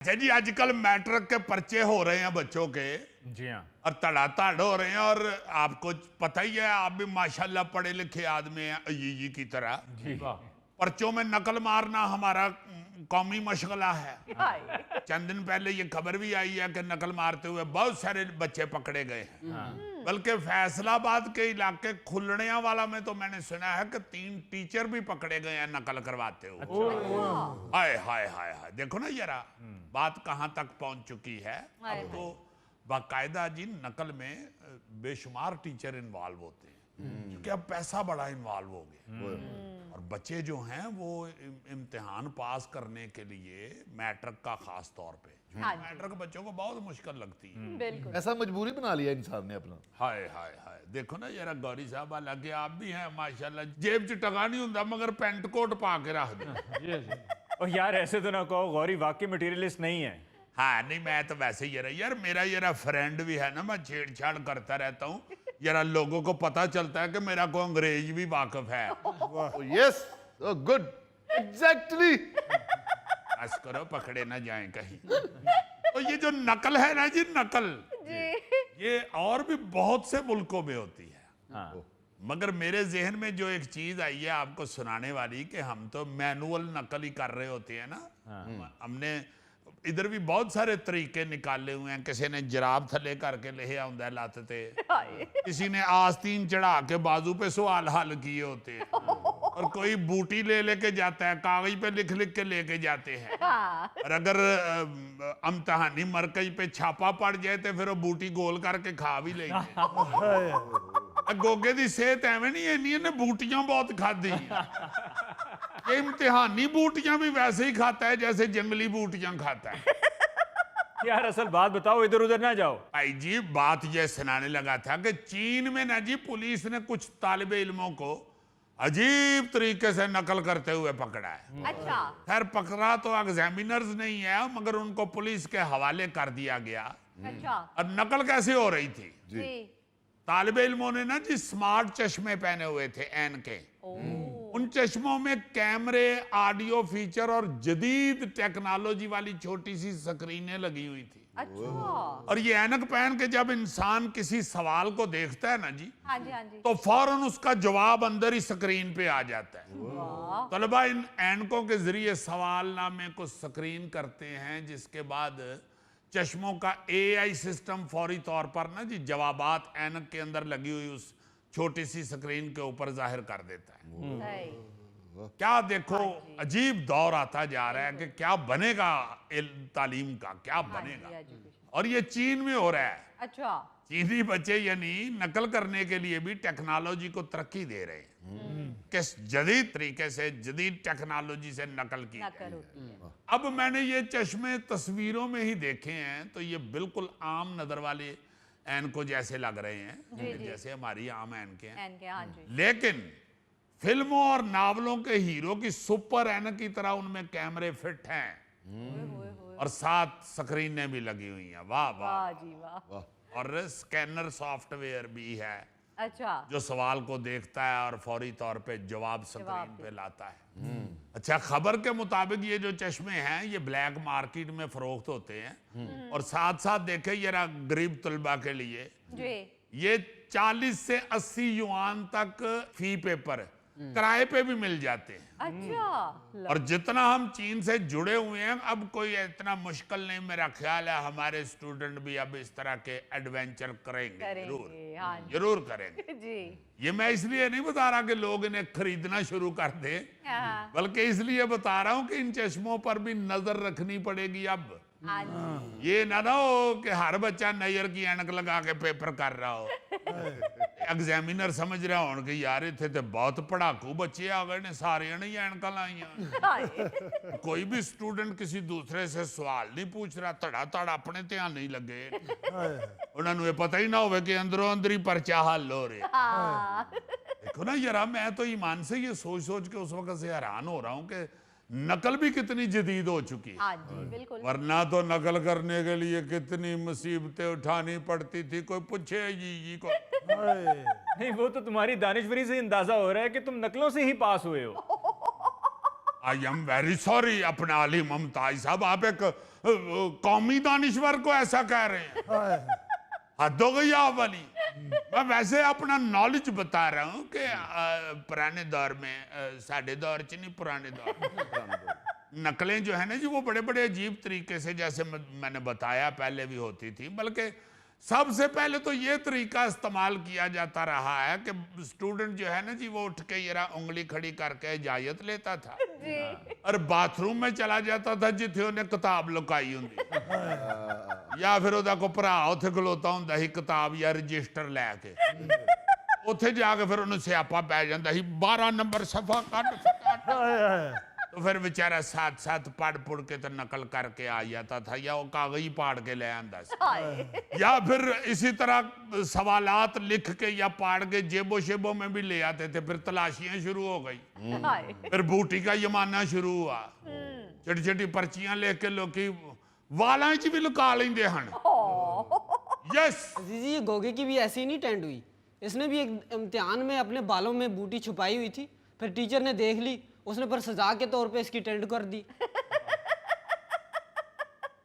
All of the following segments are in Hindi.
अच्छा जी, आजकल मैट्रिक के पर्चे हो रहे हैं बच्चों के। जी हाँ। और तड़ातड़ हो रहे हैं। और आपको पता ही है, आप भी माशाल्लाह पढ़े लिखे आदमी हैं अय्यी की तरह। जी पर्चों में नकल मारना हमारा कौमी मशगला है। चंद दिन पहले ये खबर भी आई है कि नकल मारते हुए बहुत सारे बच्चे पकड़े गए हैं। बल्कि फैसलाबाद के इलाके खुलनिया वाला में तो मैंने सुना है कि 3 टीचर भी पकड़े गए हैं नकल करवाते हुए। हाय हाय हाय हाय, देखो ना जरा बात कहां तक पहुंच चुकी है। अब तो बाकायदा जी नकल में बेशुमार टीचर इन्वॉल्व होते हैं, क्योंकि अब पैसा बड़ा इन्वॉल्व हो गया। और बच्चे जो हैं वो इम्तिहान पास करने के लिए मैट्रिक का खास तौर पे, मैट्रिक बच्चों को बहुत मुश्किल लगती है। ऐसा मजबूरी बना लिया इंसान ने अपना। हाय हाय हाय, देखो ना जरा गौरी साहब, हालांकि आप भी हैं माशाल्लाह, जेब च टका नहीं होता मगर पेंट कोट पा के रख दे। और यार ऐसे तो ना कहो, गौरी वाकई मटेरियलिस्ट नहीं है। हाँ नहीं, मैं तो वैसे ही यार मेरा जरा फ्रेंड भी है ना, मैं छेड़छाड़ करता रहता हूँ, जरा लोगों को पता चलता है कि मेरा को अंग्रेज भी वाकिफ है। Yes, good, exactly. बस करो, पकड़े ना जाएं कहीं। तो ये जो नकल है ना जी, नकल ये और भी बहुत से मुल्कों में होती है। हाँ। मगर मेरे जहन में जो एक चीज आई है आपको सुनाने वाली, कि हम तो मैनुअल नकल ही कर रहे होते हैं ना। हमने इधर भी बहुत सारे तरीके निकाले हुए हैं। किसी ने जराब थले करके ले आंदा लत ते, किसी ने आस्तीन चढ़ा के बाजू पे सवाल हल किए होते हैं, और कोई बूटी ले लेके जाता है, कागज पे लिख लिख के लेके जाते हैं। और अगर इम्तिहानी मरकज पे छापा पड़ जाए तो फिर वो बूटी गोल करके खा भी लेंगे। गोगे दी सेहत एवं नहीं है, इन्हें बूटियां बहुत खादी। ये इम्तिहानी बूटियां भी वैसे ही खाता है जैसे जंगली बूटियां खाता है। यार असल बात बताओ, इधर उधर ना जाओ। भाई जी बात ये सुनाने लगा था कि चीन में ना जी पुलिस ने कुछ तालिबे इल्मों को अजीब तरीके से नकल करते हुए पकड़ा है। अच्छा। खैर पकड़ा तो एग्जामिनर्स नहीं है, मगर उनको पुलिस के हवाले कर दिया गया। अच्छा। और नकल कैसे हो रही थी जी। तालिबे इल्मों ने ना जी स्मार्ट चश्मे पहने हुए थे, एन के। उन चश्मों में कैमरे, ऑडियो फीचर और जदीद टेक्नोलॉजी वाली छोटी सी स्क्रीनें लगी हुई थी। अच्छा। और ये ऐनक पहन के जब इंसान किसी सवाल को देखता है ना जी, हाँ जी, हाँ जी। तो फौरन उसका जवाब अंदर ही स्क्रीन पे आ जाता है। तलबा इन ऐनकों के जरिए सवालनामे को स्क्रीन करते हैं, जिसके बाद चश्मों का एआई सिस्टम फौरी तौर पर ना जी जवाबात ऐनक के अंदर लगी हुई उस छोटी सी स्क्रीन के ऊपर जाहिर कर देता है। क्या देखो अजीब दौर आता जा रहा है कि क्या बनेगा तालीम का, क्या बनेगा। और ये चीन में हो रहा है। अच्छा। चीनी बच्चे यानी नकल करने के लिए भी टेक्नोलॉजी को तरक्की दे रहे हैं, किस जदीद तरीके से, जदीद टेक्नोलॉजी से नकल की होती है। अब मैंने ये चश्मे तस्वीरों में ही देखे हैं, तो ये बिल्कुल आम नजर वाले ऐनको जैसे लग रहे हैं, जैसे हमारी आम ऐनके हैं। हाँ जी। लेकिन फिल्मों और नावलों के हीरो की सुपर ऐनक की तरह उनमें कैमरे फिट हैं, और साथ स्क्रीनें भी लगी हुई हैं। वाह वाह जी वाह। और स्कैनर सॉफ्टवेयर भी है। अच्छा। जो सवाल को देखता है और फौरी तौर पे जवाब स्क्रीन पे लाता है। अच्छा, खबर के मुताबिक ये जो चश्मे हैं ये ब्लैक मार्केट में फरोख्त होते हैं, और साथ साथ देखे जरा गरीब तलबा के लिए ये 40 से 80 युआन तक फी पेपर किराए पे भी मिल जाते हैं। अच्छा। और जितना हम चीन से जुड़े हुए हैं, अब कोई इतना मुश्किल नहीं, मेरा ख्याल है हमारे स्टूडेंट भी अब इस तरह के एडवेंचर करेंगे। जरूर करेंगे जी। ये मैं इसलिए नहीं बता रहा कि लोग इन्हें खरीदना शुरू कर दें, बल्कि इसलिए बता रहा हूं कि इन चश्मों पर भी नजर रखनी पड़ेगी। अब ये ना हो कि हर बच्चा नजर की ऐनक लगा के पेपर कर रहा हो। एग्जामिनर समझ रहा हो कि यार इतने तो बहुत पढ़ाकू बच्चे आ गए ने, सारे ने ऐनक लाइया। कोई भी स्टूडेंट किसी दूसरे से सवाल नहीं पूछ रहा, धड़ा धड़ अपने ध्यान नहीं लगे। उन्होंने ये पता ही ना हो कि अंदरों अंदर ही पर्चा हल हो रहे। देखो ना यार, मैं तो ईमान से ये सोच सोच के उस वक्त से हैरान हो रहा हूँ कि नकल भी कितनी जदीद हो चुकी है। बिल्कुल। वरना तो नकल करने के लिए कितनी मुसीबतें उठानी पड़ती थी, कोई पूछे जी को। नहीं, वो तो तुम्हारी दानिशवरी से अंदाजा हो रहा है कि तुम नकलों से ही पास हुए हो। आई एम वेरी सॉरी अपना अली मुमताज साहब, आप एक कौमी दानिश्वर को ऐसा कह रहे हैं, हद हो गई आप वाली। मैं वैसे अपना नॉलेज बता रहा हूँ कि पुराने दौर में, साढ़े दौर च नहीं, पुराने दौर नकलें जो है ना जी, वो बड़े बड़े अजीब तरीके से, जैसे मैंने बताया पहले भी होती थी। बल्कि सबसे पहले तो ये तरीका इस्तेमाल किया जाता रहा है कि स्टूडेंट जो है ना जी, वो उठ के जरा उंगली खड़ी करके इजाजत लेता था और बाथरूम में चला जाता था जिथे उन्हें किताब लुकाई होंगी, या फिर ओदा को भरा उत्थे खलोता हुंदा ही किताब या रजिस्टर लैके, उत्थे जाके फिर उन्हें स्यापा पै जांदा ही, 12 नंबर सफा कट। तो फिर बेचारा साथ साथ पढ़ पुढ़ के तो नकल करके आ जाता था, या वो कागज ही पाड़ के ले आंदा सी, या फिर इसी तरह सवालात लिख के या पाड़ के जेबो शेबों में भी ले आते थे। फिर तलाशियां शुरू हो गई, फिर बूटी का जमाना शुरू हुआ, छोटी छोटी पर्चियां लेके लोग वालां च भी लुका लेंदे हन। यस जी, ये गोगे की भी ऐसी नहीं टेंड हुई। इसने भी एक इम्तिहान में अपने बालों में बूटी छुपाई हुई थी, फिर टीचर ने देख ली, उसने पर सजा के तौर पे इसकी टेंड कर दी।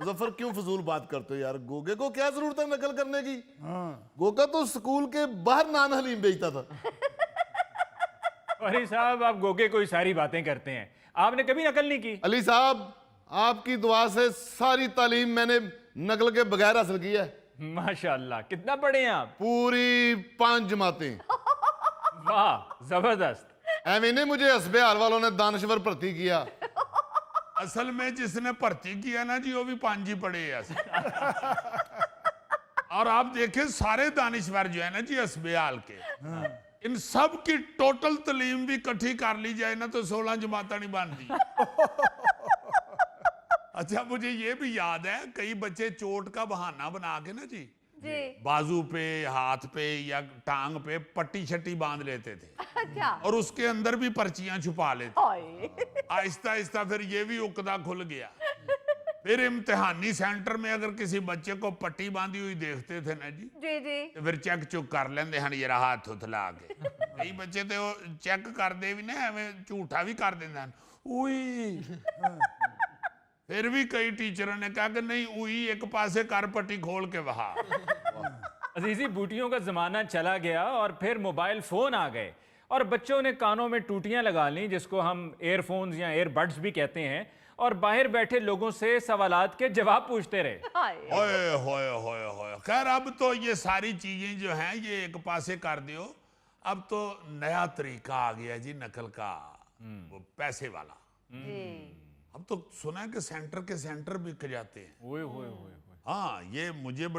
मुजफ्फर क्यों फजूल बात करते हो यार, गोगे को क्या जरूरत है नकल करने की? गोगा तो स्कूल के बाहर नान हलीम बेचता था। गौरी साहब, आप गोगे को ही सारी बातें करते हैं, आपने कभी नकल नहीं की। अली साहब, आपकी दुआ से सारी तालीम मैंने नकल के बगैर हासिल की है। माशाल्लाह, कितना पढ़े हैं आप? पूरी 5 जमातें। वाह, जबरदस्त। एवं नहीं, मुझे हस्बे हाल वालों ने दानश्वर भर्ती किया। असल में जिसने भर्ती किया ना जी, वो भी 5 ही पढ़े हैं। और आप देखें सारे दानिश्वर जो है ना जी हस्बेहाल के, इन सब की टोटल तालीम भी इकट्ठी कर ली जाए ना तो 16 जमाता नहीं बनती। अच्छा, मुझे ये भी याद है, कई बच्चे चोट का बहाना बना के ना जी बाजू पे, हाथ पे या टांग पे पट्टी शट्टी बांध लेते थे। अच्छा। और उसके अंदर भी पर्चियां छुपा लेते। आहिस्ता आहिस्ता फिर ये भी उकदा खुल गया। फिर इम्तिहानी सेंटर में अगर किसी बच्चे को पट्टी बांधी हुई देखते थे ना जी, तो फिर चेक चुक कर लेंदे हन जरा हाथ हुथ ला के। कई बच्चे तो चेक करते भी ना, एवं झूठा भी कर देंदे हन, उई। फिर भी कई टीचरों ने कहा कि नहीं, उई एक पासे कर पट्टी खोल के वहा। अजीजी, बूटियों का जमाना चला गया और फिर मोबाइल फोन आ गए और बच्चों ने कानों में टूटियां लगा ली, जिसको हम एयरफोन्स या एयरबड्स भी कहते हैं, और बाहर बैठे लोगों से सवालात के जवाब पूछते रहे। होए होए होए होए। खैर, अब तो ये सारी चीजें जो हैं ये एक पासे कर दियो। अब तो नया तरीका आ गया जी नकल का, वो पैसे वाला। अब तो सुना है कि सेंटर के सेंटर बिक जाते हैं। ओए होए होए। हाँ, ये मुझे बड़ी